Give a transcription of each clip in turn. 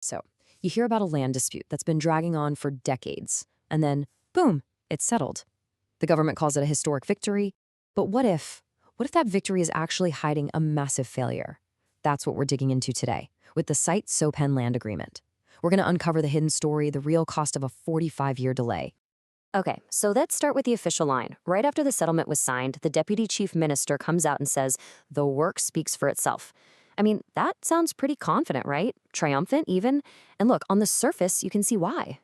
So, you hear about a land dispute that's been dragging on for decades, and then, boom, it's settled. The government calls it a historic victory, but what if that victory is actually hiding a massive failure? That's what we're digging into today with the Saitsohpen land agreement. We're going to uncover the hidden story, the real cost of a 45-year delay. Okay, so let's start with the official line. Right after the settlement was signed, the deputy chief minister comes out and says, "The work speaks for itself." I mean, that sounds pretty confident, right? Triumphant, even. And look, on the surface, you can see why.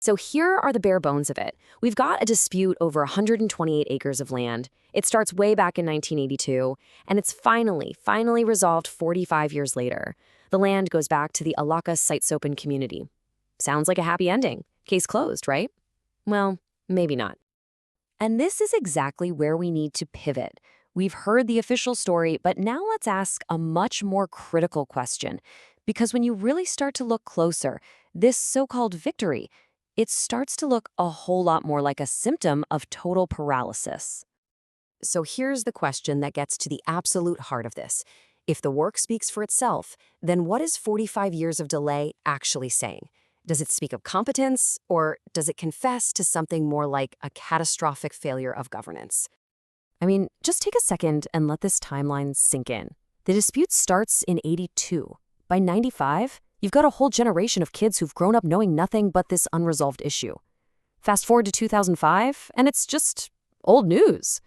So here are the bare bones of it. We've got a dispute over 128 acres of land. It starts way back in 1982, and it's finally resolved 45 years later. The land goes back to the Elaka Saitsohpen community. Sounds like a happy ending. Case closed, right? Well, maybe not. And this is exactly where we need to pivot. We've heard the official story, but now let's ask a much more critical question. Because when you really start to look closer, this so-called victory, it starts to look a whole lot more like a symptom of total paralysis. So here's the question that gets to the absolute heart of this. If the work speaks for itself, then what is 45 years of delay actually saying? Does it speak of competence, or does it confess to something more like a catastrophic failure of governance? I mean, just take a second and let this timeline sink in. The dispute starts in 82. By 95, you've got a whole generation of kids who've grown up knowing nothing but this unresolved issue. Fast forward to 2005, and it's just old news.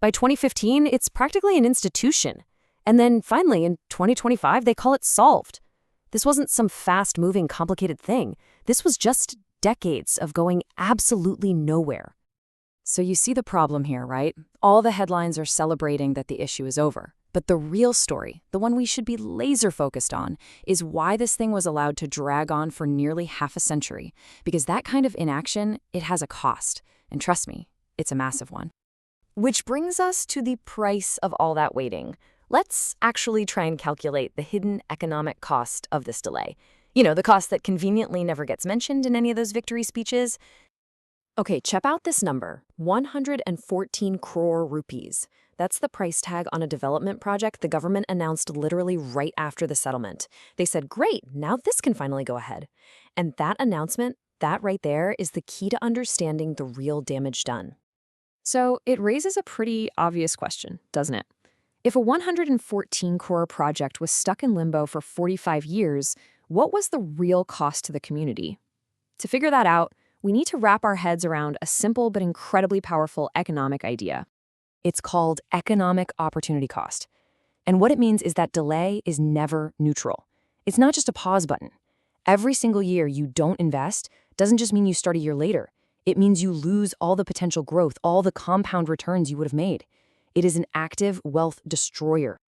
By 2015, it's practically an institution. And then finally, in 2025, they call it solved. This wasn't some fast-moving, complicated thing. This was just decades of going absolutely nowhere. So you see the problem here, right? All the headlines are celebrating that the issue is over. But the real story, the one we should be laser-focused on, is why this thing was allowed to drag on for nearly half a century. Because that kind of inaction, it has a cost. And trust me, it's a massive one. Which brings us to the price of all that waiting. Let's actually try and calculate the hidden economic cost of this delay. You know, the cost that conveniently never gets mentioned in any of those victory speeches. Okay, check out this number, 114 crore rupees. That's the price tag on a development project the government announced literally right after the settlement. They said, great, now this can finally go ahead. And that announcement, that right there, is the key to understanding the real damage done. So it raises a pretty obvious question, doesn't it? If a 114 crore project was stuck in limbo for 45 years, what was the real cost to the community? To figure that out, we need to wrap our heads around a simple but incredibly powerful economic idea. It's called economic opportunity cost. And what it means is that delay is never neutral. It's not just a pause button. Every single year you don't invest doesn't just mean you start a year later. It means you lose all the potential growth, all the compound returns you would have made. It is an active wealth destroyer.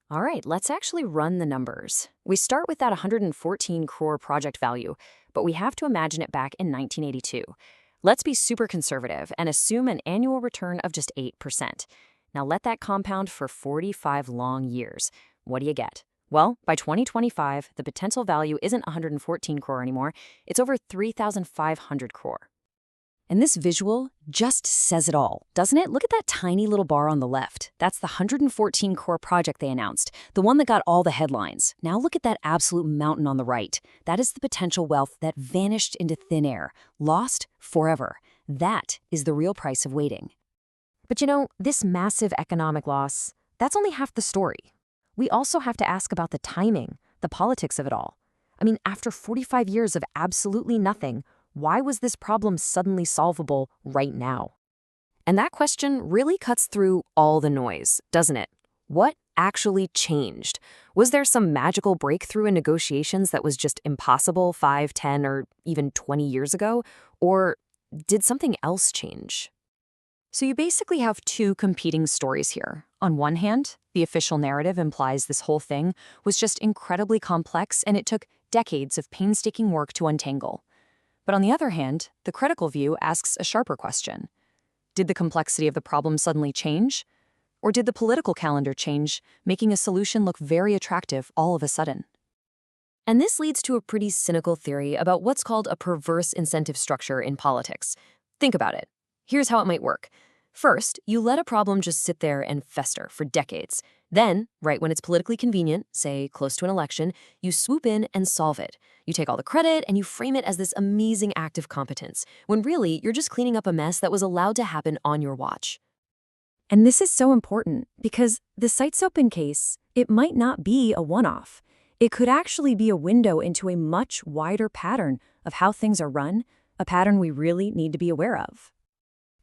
All right, let's actually run the numbers. We start with that 114 crore project value, but we have to imagine it back in 1982. Let's be super conservative and assume an annual return of just 8%. Now let that compound for 45 long years. What do you get? Well, by 2025, the potential value isn't 114 crore anymore. It's over 3,500 crore. And this visual just says it all, doesn't it? Look at that tiny little bar on the left. That's the 114 crore project they announced, the one that got all the headlines. Now look at that absolute mountain on the right. That is the potential wealth that vanished into thin air, lost forever. That is the real price of waiting. But you know, this massive economic loss, that's only half the story. We also have to ask about the timing, the politics of it all. I mean, after 45 years of absolutely nothing, why was this problem suddenly solvable right now? And that question really cuts through all the noise, doesn't it? What actually changed? Was there some magical breakthrough in negotiations that was just impossible 5, 10, or even 20 years ago? Or did something else change? So you basically have two competing stories here. On one hand, the official narrative implies this whole thing was just incredibly complex and it took decades of painstaking work to untangle. But on the other hand, the critical view asks a sharper question. Did the complexity of the problem suddenly change? Or did the political calendar change, making a solution look very attractive all of a sudden? And this leads to a pretty cynical theory about what's called a perverse incentive structure in politics. Think about it. Here's how it might work. First, you let a problem just sit there and fester for decades. Then, right when it's politically convenient, say close to an election, you swoop in and solve it. You take all the credit and you frame it as this amazing act of competence, when really you're just cleaning up a mess that was allowed to happen on your watch. And this is so important because the Saitsohpen case, it might not be a one-off. It could actually be a window into a much wider pattern of how things are run, a pattern we really need to be aware of.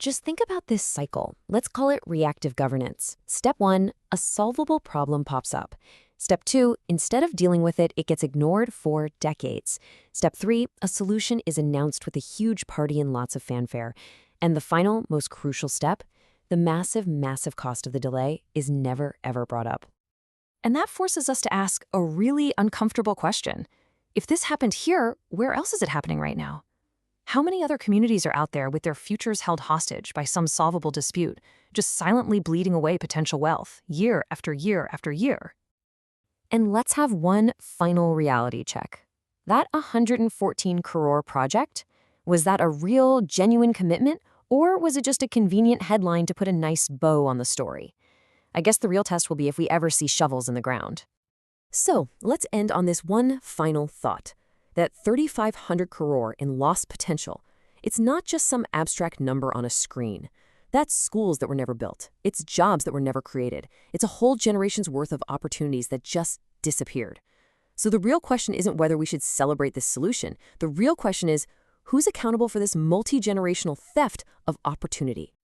Just think about this cycle. Let's call it reactive governance. Step 1, a solvable problem pops up. Step 2, instead of dealing with it, it gets ignored for decades. Step 3, a solution is announced with a huge party and lots of fanfare. And the final, most crucial step, the massive, massive cost of the delay is never, ever brought up. And that forces us to ask a really uncomfortable question. If this happened here, where else is it happening right now? How many other communities are out there with their futures held hostage by some solvable dispute, just silently bleeding away potential wealth, year after year after year? And let's have one final reality check. That 114 crore project, was that a real, genuine commitment, or was it just a convenient headline to put a nice bow on the story? I guess the real test will be if we ever see shovels in the ground. So let's end on this one final thought. That 3,500 crore in lost potential, it's not just some abstract number on a screen. That's schools that were never built. It's jobs that were never created. It's a whole generation's worth of opportunities that just disappeared. So the real question isn't whether we should celebrate this solution. The real question is, who's accountable for this multi-generational theft of opportunity?